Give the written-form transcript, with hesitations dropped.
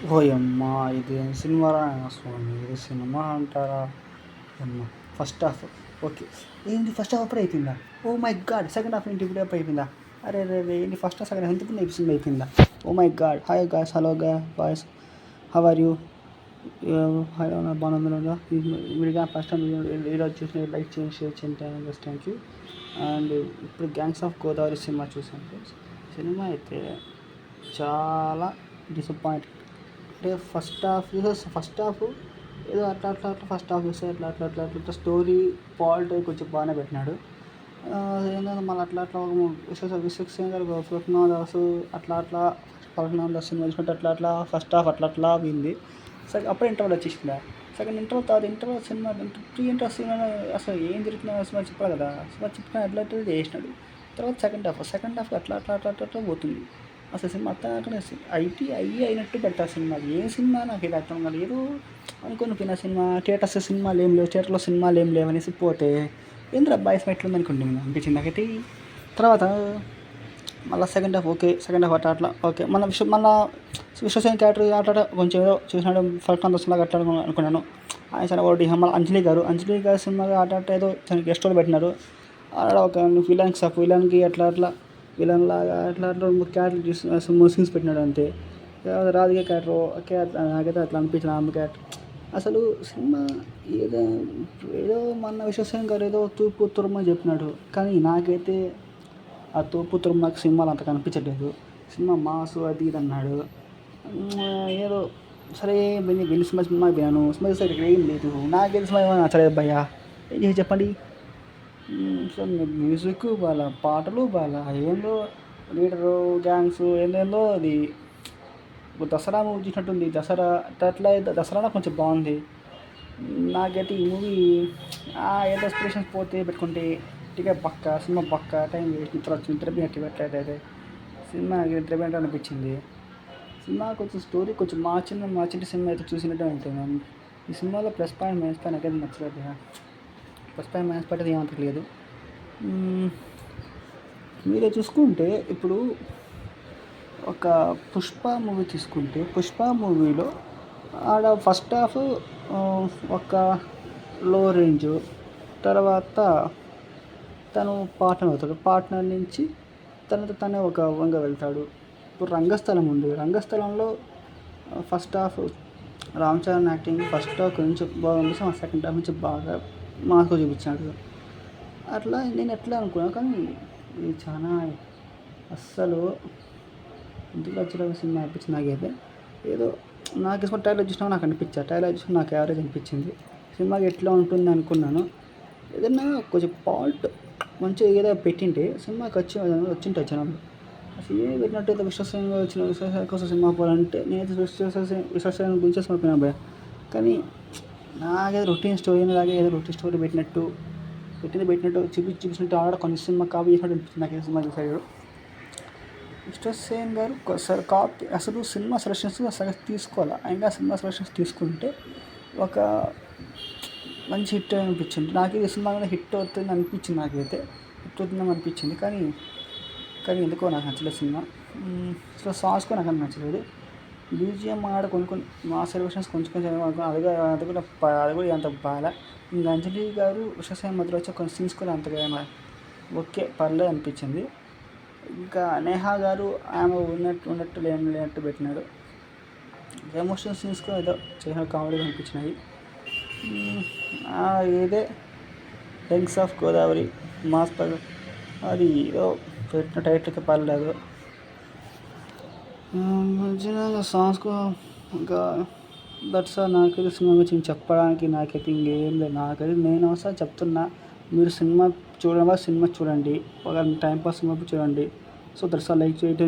ఓయమ్మ! ఇదేం సినిమారా స్వామి! ఇది సినిమా అంటారా? యమ్మ! First half okay. ఏంది ఫస్ట్ హాఫ్ అప్పుడే అయిపోయిందా? Oh my god! Second half ఏంటి ఇప్పుడే అయిపోయిందా? అరెరెరే! ఏంటి ఫస్ట్ హాఫ్ సెకండ్ హాఫ్ ఇంతకుముందే సినిమా అయిపోయిందా? Oh my god! Hi guys, hello boys, how are you? Hi బాగున్నారా? మీరు ఫస్ట్ టైం ఈరోజు చూసిన లైక్ చేయండి, షేర్ చేయండి, థ్యాంక్ యూ. అండ్ ఇప్పుడు గ్యాంగ్స్ ఆఫ్ గోదావరి సినిమా చూసాను ఫ్రెండ్స్. సినిమా అయితే చాలా డిసప్పాయింట్. అంటే ఫస్ట్ హాఫ్ ఏదో అట్లా ఫస్ట్ హాఫ్ చూస్తే అట్లా స్టోరీ పాల్ట్ కొంచెం బాగానే పెట్టినాడు. ఏంటంటే మళ్ళీ అట్లా విశ్వక్సేన్ గారు ఫిఫ్త్ పద్మనాభ సినిమా చూసుకుంటే అట్లా ఫస్ట్ హాఫ్ అట్లా పోయింది. అప్పుడే ఇంటర్వల్ వచ్చేసిందా? సెకండ్ ఇంటర్వల్ తర్వాత interval cinema pre inter cinema అసలు ఏం జరుగుతుందో సినిమా చెప్పాలి కదా. సినిమా చెప్పిన ఎట్లా చేసినాడు. తర్వాత సెకండ్ హాఫ్ అట్లా పోతుంది. అసలు సినిమా అర్థం అయినట్టు పెడతారు సినిమా. ఏ సినిమా నాకు ఇది అర్థం కాదు. ఏదో అనుకుని పోయిన సినిమా థియేటర్లో సినిమాలు ఏం లేవు అనేసి పోతే ఏంద్ర బాయ్స్ ఎట్లుంది అనుకుంటుంది అనిపించింది నాకైతే. తర్వాత మళ్ళీ సెకండ్ హాఫ్ అట్లా ఓకే. మళ్ళీ విశ్వసేన్ క్యారెక్టర్ అట్లా కొంచెం ఏదో చూసినాడు ఫస్ట్ లాగా అట్లా అనుకున్నాను. ఆయన సరే ఒకటి మళ్ళీ అంజలి గారు సినిమాగా అట్లా ఏదో గెస్ట్ రోల్ పెట్టినారు. అక్కడ ఒక విలన్కి అట్లా విలన్ లాగా అట్లా క్యారెక్టర్ చూసి సీన్స్ పెట్టినాడు అంతే. రాధిక క్యారెక్టర్ నాకైతే అట్లా అనిపించిన ఆమె క్యారెక్టర్. అసలు సినిమా ఏదో మొన్న విశ్వసేన్ గారు ఏదో తూర్పు తుర్మ చెప్పినాడు, కానీ నాకైతే ఆ తూర్పు తుర్మకు సినిమాలు అంత కనిపించట్లేదు. సినిమా మాసు అది ఇది అన్నాడు. ఏదో సరే వెళ్ళి సినిమా పోయాను. సినిమా చూస్తే ఇక్కడ ఏం లేదు. నాకేం సినిమా ఏమైనా నచ్చలేదు భయ్యా, ఏం చేసి చెప్పండి. సో మ్యూజిక్ బాగా, పాటలు బాగా, ఏందో లీడరు గ్యాంగ్స్ ఏందో అది దసరా మూవీ చూసినట్టుంది. దసరా కొంచెం బాగుంది. నాకైతే ఈ మూవీ ఏదో ఎక్స్ప్రెషన్స్ పోతే పెట్టుకుంటే టికెట్ సినిమా టైం వేస్ట్, నిద్రపోయినట్టు పెట్టలేదైతే సినిమా నిద్రపోయినట్టు అనిపించింది. సినిమా కొంచెం స్టోరీ కొంచెం మార్చింటి సినిమా అయితే చూసినట్టు ఉంటుంది. ఈ సినిమాలో ప్లస్ పాయింట్ మైనస్ పాయింట్ నాకైతే నచ్చలేదు. ప్లస్ పాయింట్ మైనస్ పాయింట్ అయితే ఏమంటలేదు. మీరే చూసుకుంటే ఇప్పుడు ఒక పుష్ప మూవీ తీసుకుంటే, పుష్ప మూవీలో ఆడ ఫస్ట్ హాఫ్ ఒక లో రేంజ్, తర్వాత తను పార్ట్నర్ అవుతాడు. పార్ట్నర్ నుంచి తనే ఒక వంగ వెళ్తాడు. ఇప్పుడు రంగస్థలంలో first half Ram Charan acting first half కొంచెం బాగుంది. సెకండ్ హాఫ్ నుంచి బాగా మాస్గా చూపించాడు. అట్లా నేను ఎట్లా అనుకున్నాను, కానీ ఇది చాలా అస్సలు ఎందుకు వచ్చిన సినిమా అనిపించింది నాకైతే. ఏదో నాకు ఇష్టం ట్రైలర్ చూసినా నాకు నాకు యావరేజ్ అనిపించింది. సినిమాకి ఎట్లా ఉంటుంది అనుకున్నాను. ఏదైనా కొంచెం పాల్ట్ మంచిగా ఏదో పెట్టింటే సినిమాకి వచ్చింటే జనాలు. అసలు ఏం పెట్టినట్టు విశ్వసనీయంగా విశ్వసనీయ కోసం సినిమా పోవాలంటే నేనైతే విశ్వసనీయ గురించి సినిమా భయ. కానీ నాకేదో రొటీన్ స్టోరీ లాగే ఏదో రొటీన్ స్టోరీ పెట్టినట్టు చూపించినట్టు ఆడ కొన్ని సినిమా కాపీ చేసినట్టు అనిపించింది నాకు. సినిమా చూసాడు విశ్వసేన్ గారు కాపీ. అసలు సినిమా సెలక్షన్స్ అసలు తీసుకోవాలి. ఇంకా సినిమా సెలక్షన్స్ తీసుకుంటే ఒక మంచి హిట్ అనిపించింది నాకు. ఈ సినిమా కూడా హిట్ అవుతుంది అనిపించింది నాకైతే. హిట్ అవుతుందని అనిపించింది, కానీ ఎందుకో నాకు నచ్చలేదు సినిమా. అసలు సాంగ్స్ కూడా నాకు నచ్చలేదు. బీజిఎం ఆడ కొన్ని మా సెలక్షన్స్ కొంచెం అది కూడా అంత బాగా. ఇంకా అంజలి గారు విశ్వసేన్ మధ్యలో వచ్చే కొన్ని సీన్స్ కూడా అంతగా ఓకే పర్లేదు అనిపించింది. ఇంకా నేహా గారు ఆమె ఉన్నట్టు లేనట్టు పెట్టినాడు. ఎమోషనల్ సీన్స్ కూడా ఏదో చేసిన కామెడీగా అనిపించినాయి. ఇదే గ్యాంగ్స్ ఆఫ్ గోదావరి మాస్ అది ఏదో పెట్టిన టైటిల్కి పర్లేదు. మంచిగా సాంగ్స్ ఇంకా దట్స్ నాకైతే సినిమా గురించి చెప్పడానికి నాకైతే ఇంకేం లేదు. నేను ఒకసారి చెప్తున్నా, మీరు సినిమా చూడండి, ఒక టైంపాస్ సినిమా చూడండి. సో దట్స్ లైక్ చేయండి.